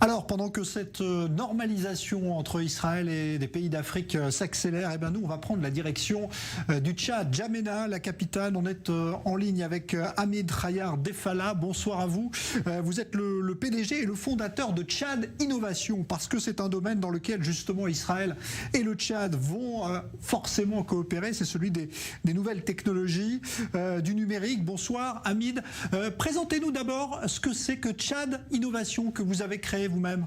Alors, pendant que cette normalisation entre Israël et des pays d'Afrique s'accélère, eh bien nous, on va prendre la direction du Tchad, N'Djamena, la capitale. On est en ligne avec Hamid Khayar Defala. Bonsoir à vous. Vous êtes le PDG et le fondateur de Tchad Innovation, parce que c'est un domaine dans lequel justement Israël et le Tchad vont forcément coopérer. C'est celui des nouvelles technologies, du numérique. Bonsoir Hamid. Présentez-nous d'abord ce que c'est que Tchad Innovation que vous avez créé vous-même.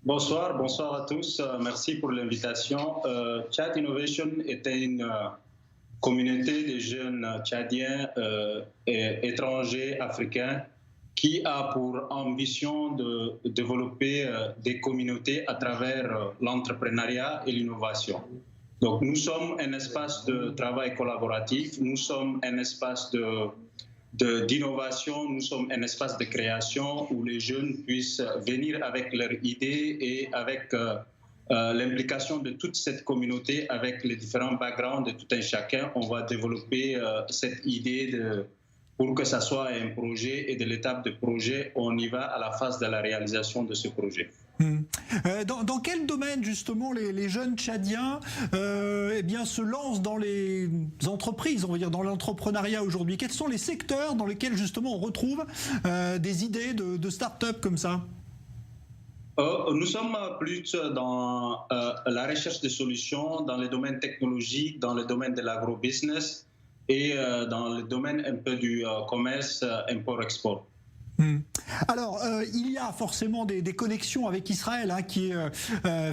Bonsoir à tous. Merci pour l'invitation. Tchad Innovation est une communauté de jeunes tchadiens et étrangers africains qui a pour ambition de développer des communautés à travers l'entrepreneuriat et l'innovation. Donc nous sommes un espace de travail collaboratif, nous sommes un espace d'innovation, nous sommes un espace de création où les jeunes puissent venir avec leurs idées et avec l'implication de toute cette communauté, avec les différents backgrounds de tout un chacun. On va développer cette idée pour que ça soit un projet, et de l'étape de projet, on y va à la phase de la réalisation de ce projet. Dans quel domaine justement les jeunes tchadiens eh bien, se lancent dans les entreprises, on va dire dans l'entrepreneuriat aujourd'hui? Quels sont les secteurs dans lesquels justement on retrouve des idées de start-up comme ça? Nous sommes plus dans la recherche de solutions, dans le domaine technologique, dans le domaine de l'agro-business et dans le domaine un peu du commerce import-export. Alors, il y a forcément des connexions avec Israël, hein, qui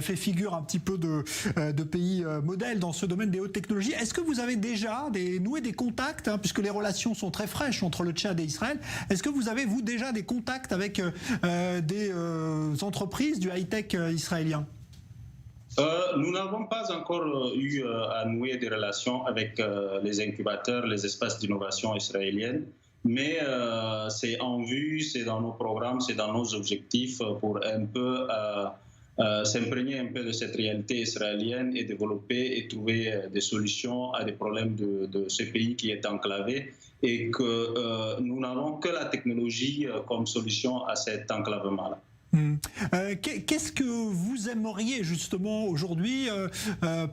fait figure un petit peu de pays modèle dans ce domaine des hautes technologies. Est-ce que vous avez déjà noué des contacts, hein, puisque les relations sont très fraîches entre le Tchad et Israël? Est-ce que vous avez, vous, déjà des contacts avec des entreprises du high-tech israélien? Nous n'avons pas encore eu à nouer des relations avec les incubateurs, les espaces d'innovation israéliennes. Mais c'est en vue, c'est dans nos programmes, c'est dans nos objectifs pour un peu s'imprégner un peu de cette réalité israélienne et développer et trouver des solutions à des problèmes de ce pays qui est enclavé, et que nous n'avons que la technologie comme solution à cet enclavement-là. Qu'est-ce que vous aimeriez justement aujourd'hui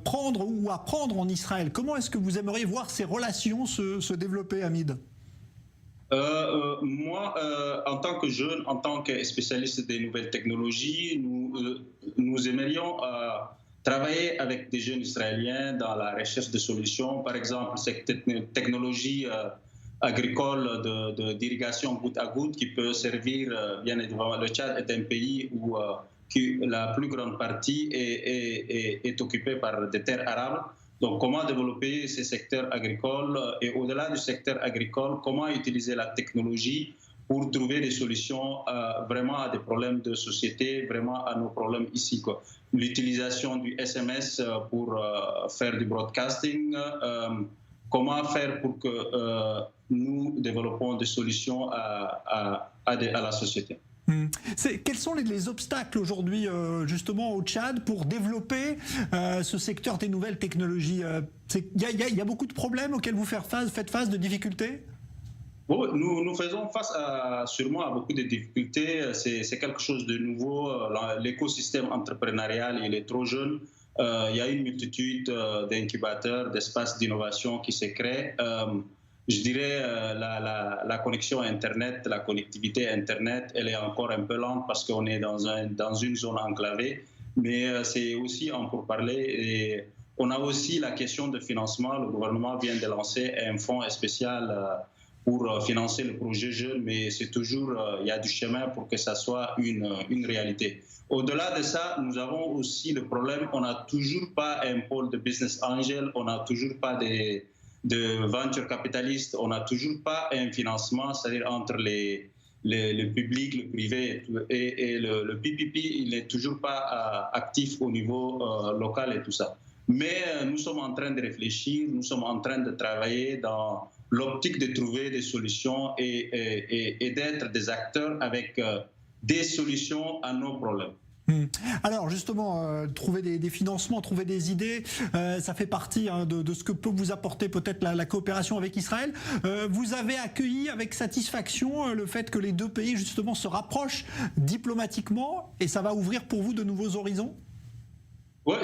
prendre ou apprendre en Israël? Comment est-ce que vous aimeriez voir ces relations se développer, Hamid? Moi, en tant que jeune, en tant que spécialiste des nouvelles technologies, nous aimerions travailler avec des jeunes israéliens dans la recherche de solutions. Par exemple, cette technologie agricole d'irrigation goutte à goutte qui peut servir, bien évidemment, le Tchad est un pays où la plus grande partie est occupée par des terres arables. Donc, comment développer ces secteurs agricoles, et au-delà du secteur agricole, comment utiliser la technologie pour trouver des solutions vraiment à des problèmes de société, vraiment à nos problèmes ici. L'utilisation du SMS pour faire du broadcasting, comment faire pour que nous développons des solutions à la société. Quels sont les obstacles aujourd'hui justement au Tchad pour développer ce secteur des nouvelles technologies? Il y a beaucoup de problèmes auxquels vous faites face, de difficultés? Bon, nous faisons face sûrement à beaucoup de difficultés. C'est quelque chose de nouveau. L'écosystème entrepreneurial, il est trop jeune. Il y a une multitude d'incubateurs, d'espaces d'innovation qui se créent. Je dirais la connexion Internet, la connectivité Internet, elle est encore un peu lente parce qu'on est dans une zone enclavée. Mais c'est aussi en pourparler. Et on a aussi la question de financement. Le gouvernement vient de lancer un fonds spécial pour financer le projet jeune, mais c'est toujours, il y a du chemin pour que ça soit une réalité. Au-delà de ça, nous avons aussi le problème, on n'a toujours pas un pôle de business angel, on n'a toujours pas de venture capitaliste, on n'a toujours pas un financement, c'est-à-dire entre le public, le privé et le PPP, il n'est toujours pas actif au niveau local et tout ça. Mais nous sommes en train de réfléchir, nous sommes en train de travailler dans l'optique de trouver des solutions et d'être des acteurs avec des solutions à nos problèmes. Alors justement, trouver des financements, trouver des idées, ça fait partie de ce que peut vous apporter peut-être la coopération avec Israël. Vous avez accueilli avec satisfaction le fait que les deux pays justement se rapprochent diplomatiquement et ça va ouvrir pour vous de nouveaux horizons? Oui,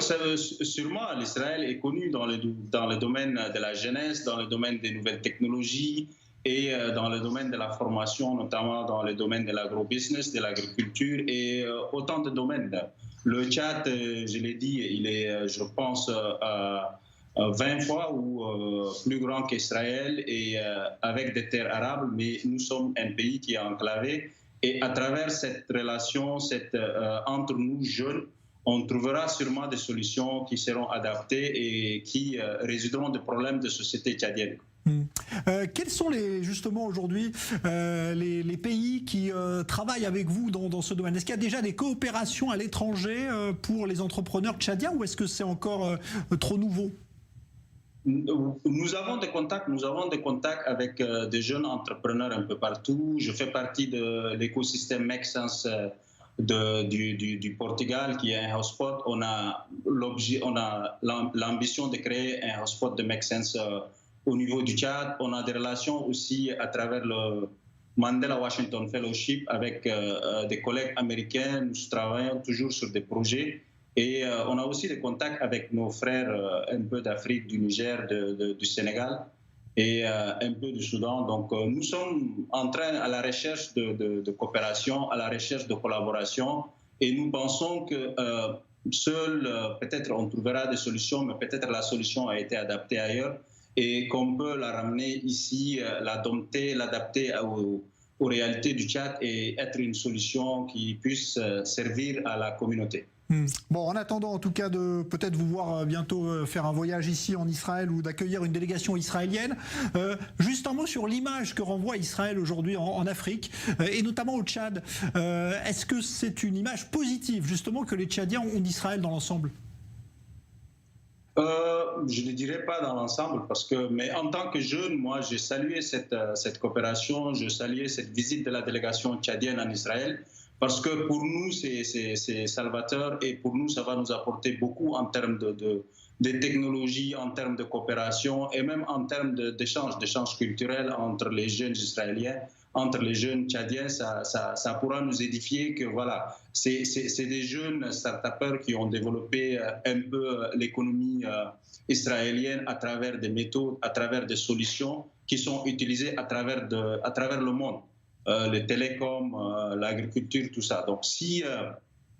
sûrement, l'Israël est connu dans le domaine de la jeunesse, dans le domaine des nouvelles technologies et dans le domaine de la formation, notamment dans le domaine de l'agrobusiness, de l'agriculture et autant de domaines. Le Tchad, je l'ai dit, il est, je pense, 20 fois ou plus grand qu'Israël et avec des terres arables, mais nous sommes un pays qui est enclavé. Et à travers cette relation entre nous jeunes, on trouvera sûrement des solutions qui seront adaptées et qui résoudront des problèmes de société tchadienne. Quels sont justement aujourd'hui les pays qui travaillent avec vous dans ce domaine? Est-ce qu'il y a déjà des coopérations à l'étranger pour les entrepreneurs tchadiens ou est-ce que c'est encore trop nouveau? Nous avons des contacts avec des jeunes entrepreneurs un peu partout. Je fais partie de l'écosystème Make Sense du Portugal, qui est un hotspot. On a l'ambition de créer un hotspot de Make Sense au niveau du Tchad. On a des relations aussi à travers le Mandela Washington Fellowship avec des collègues américains. Nous travaillons toujours sur des projets. Et on a aussi des contacts avec nos frères un peu d'Afrique, du Niger, du Sénégal et un peu du Soudan. Donc nous sommes en train à la recherche de coopération, à la recherche de collaboration et nous pensons que seul, peut-être on trouvera des solutions, mais peut-être la solution a été adaptée ailleurs et qu'on peut la ramener ici, l'adapter aux réalités du Tchad et être une solution qui puisse servir à la communauté. Bon, en attendant en tout cas de peut-être vous voir bientôt faire un voyage ici en Israël ou d'accueillir une délégation israélienne, juste un mot sur l'image que renvoie Israël aujourd'hui en Afrique et notamment au Tchad. Est-ce que c'est une image positive justement que les Tchadiens ont d'Israël dans l'ensemble? Je ne dirais pas dans l'ensemble, mais en tant que jeune, moi, j'ai salué cette coopération, je saluais cette visite de la délégation tchadienne en Israël, parce que pour nous, c'est salvateur et pour nous, ça va nous apporter beaucoup en termes de technologie, en termes de coopération et même en termes d'échanges culturels entre les jeunes Israéliens, entre les jeunes Tchadiens. Ça pourra nous édifier que voilà, c'est des jeunes start-upers qui ont développé un peu l'économie israélienne à travers des méthodes, à travers des solutions qui sont utilisées à travers le monde. Les télécoms, l'agriculture, tout ça. Donc si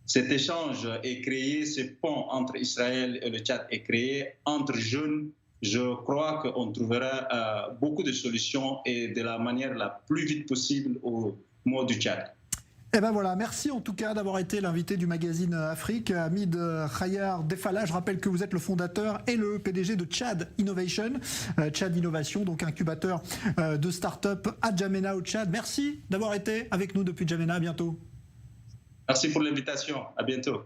cet échange est créé, ce pont entre Israël et le Tchad est créé entre jeunes, je crois qu'on trouvera beaucoup de solutions et de la manière la plus vite possible au mot du Tchad. Eh ben voilà, merci en tout cas d'avoir été l'invité du magazine Afrique. Hamid Khayar Defala, je rappelle que vous êtes le fondateur et le PDG de Tchad Innovation, Tchad Innovation, donc incubateur de start-up à Djamena au Tchad. Merci d'avoir été avec nous depuis Djamena, à bientôt. Merci pour l'invitation, à bientôt.